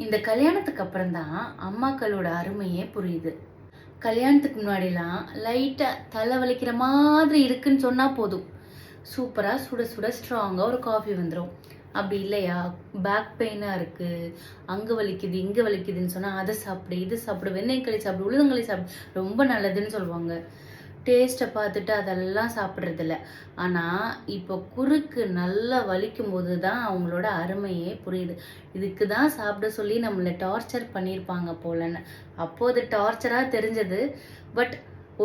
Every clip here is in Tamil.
இந்த கல்யாணத்துக்கு அப்புறம் தான் அம்மாக்களோட அருமையே புரியுது. கல்யாணத்துக்கு முன்னாடிலாம் லைட்டாக தலை வலிக்கிற மாதிரி இருக்குன்னு சொன்னால் போதும், சூப்பராக சுட சுட ஸ்ட்ராங்காக ஒரு காஃபி வந்துடும். அப்படி இல்லையா, பேக் பெயினாக இருக்குது, அங்கே வலிக்குது இங்கே வலிக்குதுன்னு சொன்னால் அதை சாப்பிடு இது சாப்பிடு, வெண்ணெய்க்களி சாப்பிடு, உளுந்தங்களி சாப்பிடு, ரொம்ப நல்லதுன்னு சொல்லுவாங்க. டேஸ்ட்டை பார்த்துட்டு அதெல்லாம் சாப்பிட்றதில்ல. ஆனால் இப்போ குறுக்கு நல்லா வலிக்கும் போது தான் அவங்களோட அருமையே புரியுது. இதுக்கு தான் சாப்பிட சொல்லி நம்மளை டார்ச்சர் பண்ணியிருப்பாங்க போலன்னு. அப்போது டார்ச்சராக தெரிஞ்சது. பட்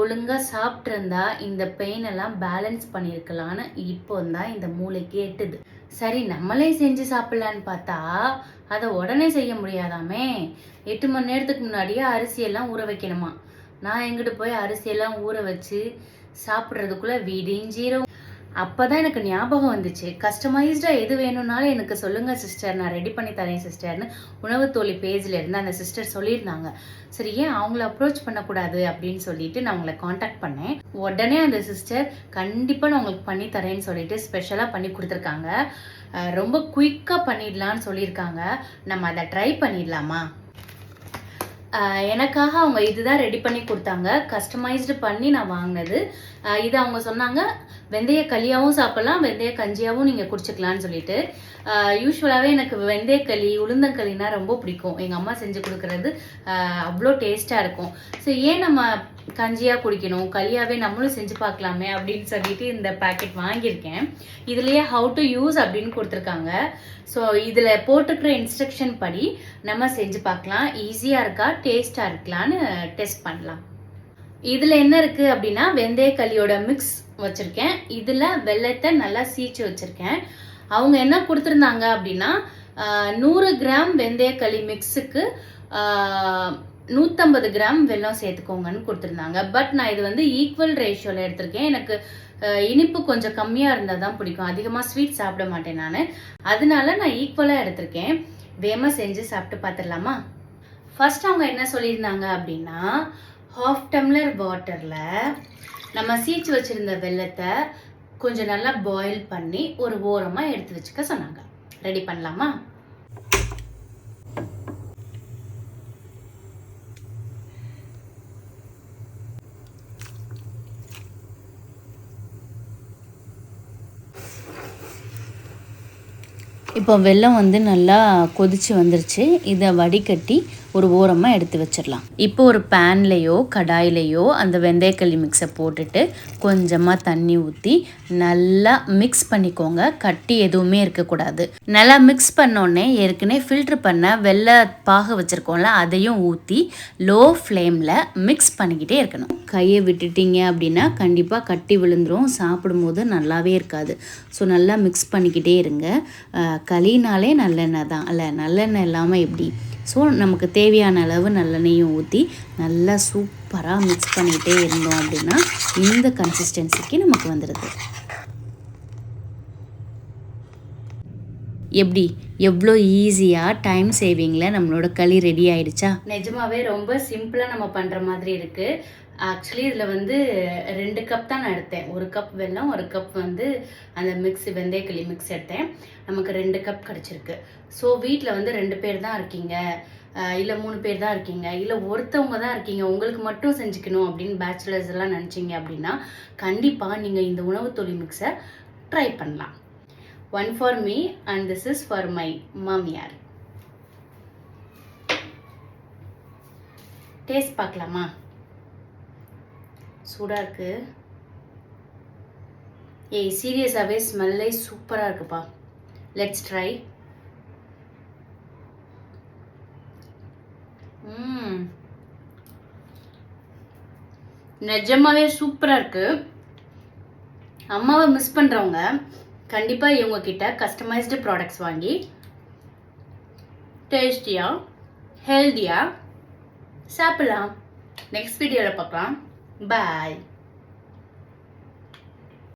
ஒழுங்காக சாப்பிட்ருந்தா இந்த பெயின் எல்லாம் பேலன்ஸ் பண்ணியிருக்கலான்னு இப்போ தான் இந்த மூளைக்கு எட்டுது. சரி, நம்மளே செஞ்சு சாப்பிட்லான்னு பார்த்தா அதை உடனே செய்ய முடியாதாமே. 8 மணி நேரத்துக்கு முன்னாடியே அரிசியெல்லாம் ஊற வைக்கணுமா. நான் எங்கிட்ட போய் அரிசியெல்லாம் ஊற வச்சு சாப்பிட்றதுக்குள்ளே விடிஞ்சிரும். அப்போ தான் எனக்கு ஞாபகம் வந்துச்சு, கஸ்டமைஸ்டாக எது வேணும்னாலும் எனக்கு சொல்லுங்கள் சிஸ்டர், நான் ரெடி பண்ணி தரேன் சிஸ்டர்னு உணவுத்தோழி பேஜில் இருந்து அந்த சிஸ்டர் சொல்லியிருந்தாங்க. சரி, ஏன் அவங்கள அப்ரோச் பண்ணக்கூடாது அப்படின்னு சொல்லிட்டு நான் உங்களை காண்டாக்ட் பண்ணேன். உடனே அந்த சிஸ்டர் கண்டிப்பாக நான் உங்களுக்கு பண்ணி தரேன்னு சொல்லிட்டு ஸ்பெஷலாக பண்ணி கொடுத்துருக்காங்க. ரொம்ப குயிக்காக பண்ணிடலான்னு சொல்லியிருக்காங்க. நம்ம அதை ட்ரை பண்ணிடலாமா? எனக்காக அவங்க இதுதான் ரெடி பண்ணி கொடுத்தாங்க, கஸ்டமைஸ்டு பண்ணி நான் வாங்கினது. இது அவங்க சொன்னாங்க வெந்தய களியாகவும் சாப்பிட்லாம், வெந்தய கஞ்சியாகவும் நீங்கள் குடிச்சிக்கலான்னு சொல்லிட்டு. யூஸ்வலாகவே எனக்கு வெந்தயக்களி உளுந்தங்களினா ரொம்ப பிடிக்கும். எங்கள் அம்மா செஞ்சு கொடுக்குறது அவ்வளோ டேஸ்ட்டாக இருக்கும். ஸோ ஏன் நம்ம கஞ்சியாக குடிக்கணும், களியாகவே நம்மளும் செஞ்சு பார்க்கலாமே அப்படின்னு சொல்லிட்டு இந்த பேக்கெட் வாங்கியிருக்கேன். இதுலேயே ஹவு டு யூஸ் அப்படின்னு கொடுத்துருக்காங்க. ஸோ இதில் போட்டுக்கிற இன்ஸ்ட்ரக்ஷன் படி நம்ம செஞ்சு பார்க்கலாம். ஈஸியாக இருக்கா டேஸ்ட்டாக இருக்கலான்னு டெஸ்ட் பண்ணலாம். இதில் என்ன இருக்குது அப்படின்னா, வெந்தயக்களியோட மிக்ஸ் வச்சுருக்கேன். இதில் வெள்ளத்தை நல்லா சீச்சு வச்சுருக்கேன். அவங்க என்ன கொடுத்துருந்தாங்க அப்படின்னா, 100 கிராம் வெந்தயக்களி மிக்ஸுக்கு 150 கிராம் வெல்லம் சேர்த்துக்கோங்கன்னு கொடுத்துருந்தாங்க. பட் நான் இது வந்து ஈக்குவல் ரேஷியோவில் எடுத்திருக்கேன். எனக்கு இனிப்பு கொஞ்சம் கம்மியாக இருந்தால் தான் பிடிக்கும், அதிகமாக ஸ்வீட் சாப்பிட மாட்டேன் நான். அதனால நான் ஈக்குவலாக எடுத்திருக்கேன். வேகமாக செஞ்சு சாப்பிட்டு பார்த்துடலாமா? ஃபர்ஸ்ட் அவங்க என்ன சொல்லியிருந்தாங்க அப்படின்னா, 1/2 டம்ளர் வாட்டரில் நம்ம சீச்சு வச்சுருந்த வெல்லத்தை கொஞ்சம் நல்லா பாயில் பண்ணி ஒரு ஓரமாக எடுத்து வச்சுக்க சொன்னாங்க. ரெடி பண்ணலாமா? இப்போ வெல்லம் வந்து நல்லா கொதிச்சு வந்துருச்சு. இதை வடிகட்டி ஒரு ஓரமாக எடுத்து வச்சிடலாம். இப்போ ஒரு பேன்லேயோ கடாயிலையோ அந்த வெந்தயக்களி மிக்ஸை போட்டுட்டு கொஞ்சமாக தண்ணி ஊற்றி நல்லா மிக்ஸ் பண்ணிக்கோங்க. கட்டி எதுவுமே இருக்கக்கூடாது. நல்லா மிக்ஸ் பண்ணோடனே ஏற்கனவே ஃபில்ட்ரு பண்ண வெள்ளை பாகு வச்சுருக்கோம்ல, அதையும் ஊற்றி லோ ஃப்ளேமில் மிக்ஸ் பண்ணிக்கிட்டே இருக்கணும். கையை விட்டுட்டீங்க அப்படின்னா கண்டிப்பாக கட்டி விழுந்துடும், சாப்பிடும்போது நல்லாவே இருக்காது. ஸோ நல்லா மிக்ஸ் பண்ணிக்கிட்டே இருங்க. களினாலே நல்லெண்ணெய் தான் அல்ல, நல்லெண்ணெய் இல்லாமல் எப்படி? ஸோ நமக்கு தேவையான அளவு நல்லெண்ணெயும் ஊற்றி நல்லா சூப்பராக மிக்ஸ் பண்ணிகிட்டே இருந்தோம் அப்படின்னா இந்த கன்சிஸ்டன்சிக்கு நமக்கு வந்துடுது. எப்படி எவ்வளோ ஈஸியாக டைம் சேவிங்கில் நம்மளோட களி ரெடி ஆகிடுச்சா? நிஜமாவே ரொம்ப சிம்பிளாக நம்ம பண்ணுற மாதிரி இருக்குது. ஆக்சுவலி இதில் வந்து 2 கப் தான் நான் எடுத்தேன். 1 கப் வெல்லம், 1 கப் வந்து அந்த மிக்ஸ் வெந்தயக்களி மிக்ஸ் எடுத்தேன். நமக்கு 2 கப் கிடச்சிருக்கு. ஸோ வீட்டில் வந்து 2 பேர் தான் இருக்கீங்க, இல்லை 3 பேர் தான் இருக்கீங்க, இல்லை ஒருத்தவங்க தான் இருக்கீங்க, உங்களுக்கு மட்டும் செஞ்சுக்கணும் அப்படின்னு பேச்சுலர்ஸ் எல்லாம் நினச்சிங்க அப்படின்னா கண்டிப்பாக நீங்கள் இந்த உணவுத்தொழி மிக்ஸை ட்ரை பண்ணலாம். 1 for me and this is for my மாமியார். டேஸ்ட் பார்க்கலாமா? சூடாக இருக்கு. சீரியஸாகவே ஸ்மெல்லே சூப்பராக இருக்குப்பா. Let's try. நிஜமாவே சூப்பராக இருக்கு. அம்மாவை மிஸ் பண்ணுறவங்க கண்டிப்பாக இவங்க கிட்ட கஸ்டமைஸ்டு ப்ராடக்ட்ஸ் வாங்கி டேஸ்டியாக ஹெல்த்தியாக சாப்பிடலாம். நெக்ஸ்ட் வீடியோவில் பார்க்கலாம். பாய்.